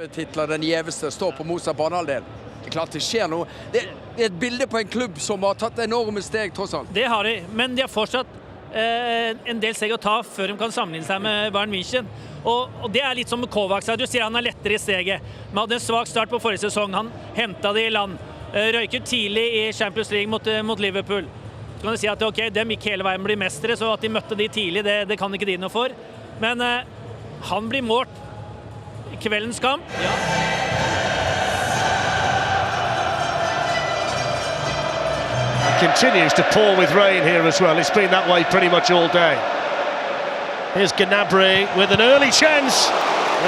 titler, den gjeveste, står på motsatt banehalvdel. Det er klart det skjer noe. Det er et bilde på en klubb som har tatt enorme steg, tross alt. Det har de, men de har fortsatt en del steg å ta før de kan sammenligne seg med Bayern München. Og det er litt som med Kovac. Du sier han er lettere i steget. Man hadde en svak start på forrige sesong. Han hentet det i land. Røyket tidlig i Champions League mot Liverpool. Så kan du si at ok, dem gikk hele veien bli mestere, så at de møtte de tidlig, det kan ikke de noe for. Men han blir målt i kveldens kamp. Ja. Continues to pour with rain here as well. It's been that way pretty much all day. Here's Gnabry with an early chance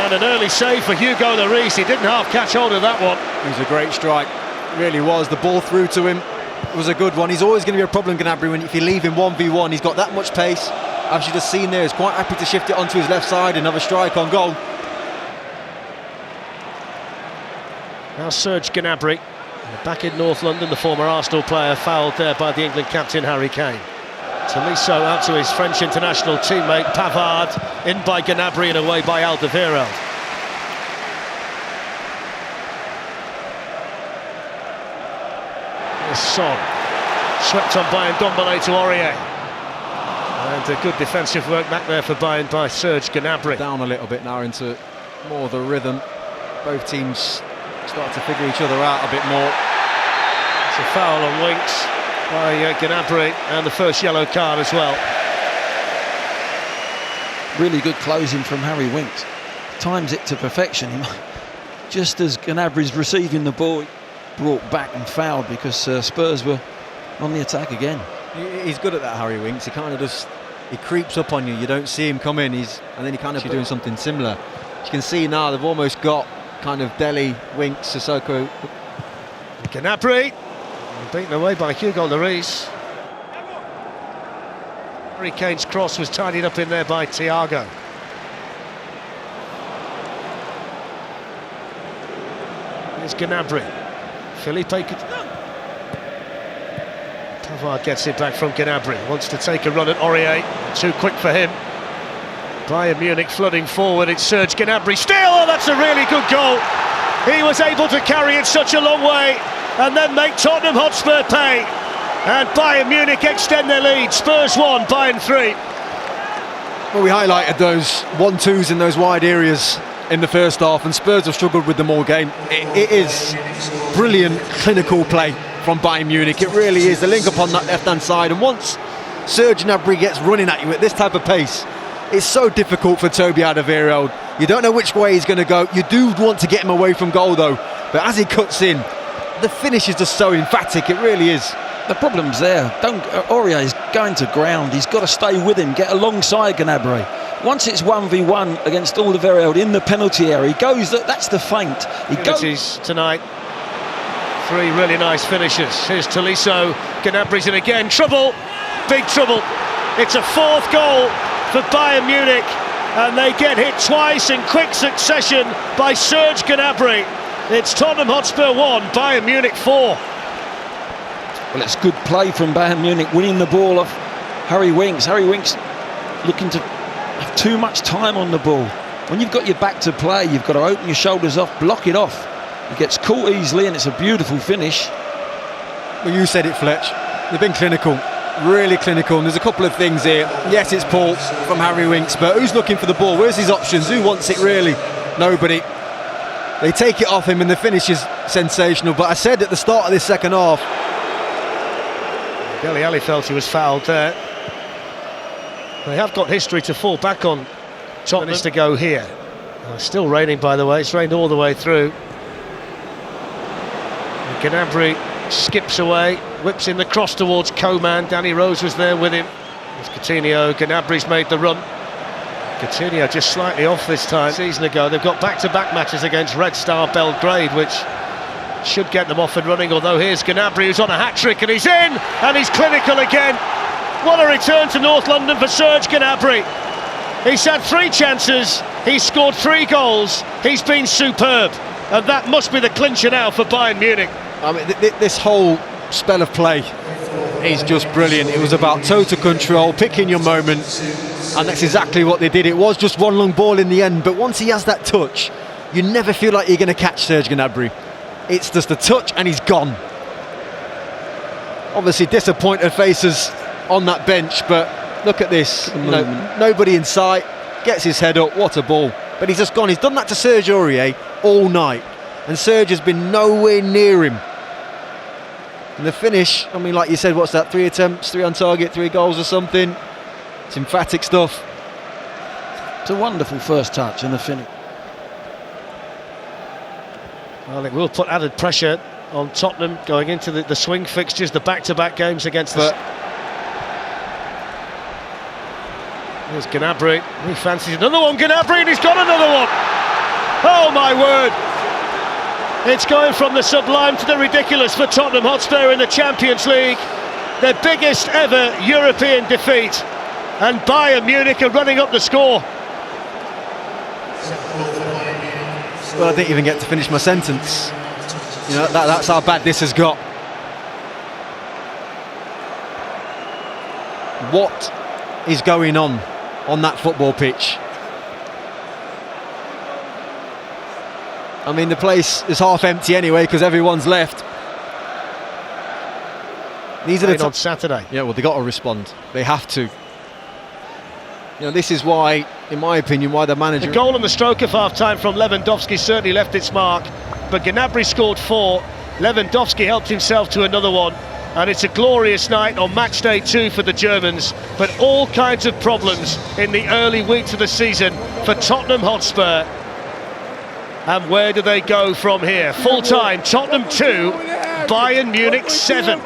and an early save for Hugo Lloris. He didn't half catch hold of that one. It was a great strike, it really was. The ball through to him was a good one. He's always going to be a problem, Gnabry, if you leave him 1v1. He's got that much pace. As you just seen there, he's quite happy to shift it onto his left side. Another strike on goal. Now Serge Gnabry, back in North London, the former Arsenal player, fouled there by the England captain Harry Kane. Tolisso out to his French international teammate Pavard, in by Gnabry and away by Alderweireld. Here's Son, swept on by Ndombele to Aurier. And a good defensive work back there for Bayern by Serge Gnabry. Down a little bit now into more of the rhythm. Both teams start to figure each other out a bit more. It's a foul on Winks by Gnabry, and the first yellow card as well. Really good closing from Harry Winks. Times it to perfection. Just as Gnabry's receiving the ball, brought back and fouled because Spurs were on the attack again. He's good at that, Harry Winks. He kind of just, he creeps up on you. You don't see him come in. And then he kind of doing something similar. As you can see now, they've almost got kind of Dele, Winks, Sissoko. Gnabry, beaten away by Hugo Lloris. Harry Kane's cross was tidied up in there by Thiago. Here's Gnabry. Felipe Pavard gets it back from Gnabry. Wants to take a run at Aurier. Too quick for him. Bayern Munich flooding forward. It's Serge Gnabry still. Oh, that's a really good goal. He was able to carry it such a long way and then make Tottenham Hotspur pay. And Bayern Munich extend their lead. Spurs 1, Bayern 3. Well, we highlighted those 1-2s in those wide areas in the first half, and Spurs have struggled with them all game. It is brilliant clinical play from Bayern Munich. It really is. The link up on that left-hand side, and once Serge Gnabry gets running at you at this type of pace, it's so difficult for Toby Alderweireld. You don't know which way he's going to go. You do want to get him away from goal though, but as he cuts in, the finish is just so emphatic. It really is. The problem's there. Aurier is going to ground. He's got to stay with him, get alongside Gnabry. Once it's 1v1 against Alderweireld in the penalty area, he goes. That's the feint. He goes tonight. Three really nice finishes. Here's Tolisso. Gnabry's in again. Trouble. Big trouble. It's a fourth goal for Bayern Munich, and they get hit twice in quick succession by Serge Gnabry. It's Tottenham Hotspur 1, Bayern Munich 4. Well, it's good play from Bayern Munich, winning the ball off Harry Winks. Harry Winks looking to have too much time on the ball. When you've got your back to play, you've got to open your shoulders off, block it off. He gets caught easily, and it's a beautiful finish. Well, you said it, Fletch. They've been clinical. Really clinical, and there's a couple of things here. Yes, it's Paul from Harry Winks, but who's looking for the ball? Where's his options? Who wants it really? Nobody. They take it off him and the finish is sensational, but I said at the start of this second half, Dele Alli felt he was fouled there. They have got history to fall back on. Tottenham to go here. It's still raining, by the way. It's rained all the way through. And Gnabry skips away, whips in the cross towards Coman. Danny Rose was there with him. It's Coutinho. Gnabry's made the run. Coutinho just slightly off this time. A season ago, they've got back-to-back matches against Red Star Belgrade, which should get them off and running. Although here's Gnabry, who's on a hat-trick, and he's in, and he's clinical again. What a return to North London for Serge Gnabry. He's had 3 chances, he's scored 3 goals, he's been superb, and that must be the clincher now for Bayern Munich. I mean, this whole spell of play is just brilliant. It was about total control, picking your moment, and that's exactly what they did. It was just one long ball in the end, but once he has that touch, you never feel like you're going to catch Serge Gnabry. It's just a touch and he's gone. Obviously disappointed faces on that bench, but look at this. Nobody in sight, gets his head up, what a ball. But he's just gone. He's done that to Serge Aurier all night, and Serge has been nowhere near him. And the finish, I mean, like you said, what's that, 3 attempts, 3 on target, 3 goals or something? It's emphatic stuff. It's a wonderful first touch and the finish. Well, it will put added pressure on Tottenham going into the swing fixtures, the back-to-back games against the... There's Gnabry, he fancies another one, Gnabry, and he's got another one! Oh my word! It's going from the sublime to the ridiculous for Tottenham Hotspur in the Champions League. Their biggest ever European defeat. And Bayern Munich are running up the score. Well, I didn't even get to finish my sentence. You know, that's how bad this has got. What is going on that football pitch? I mean, the place is half empty anyway because everyone's left. These are on Saturday. Yeah, well, they got to respond. They have to. You know, this is why, in my opinion, why the manager... The goal on the stroke of half-time from Lewandowski certainly left its mark, but Gnabry scored 4. Lewandowski helped himself to another one, and it's a glorious night on match day 2 for the Germans, but all kinds of problems in the early weeks of the season for Tottenham Hotspur. And where do they go from here? Full time, Tottenham 2, Bayern Munich 7.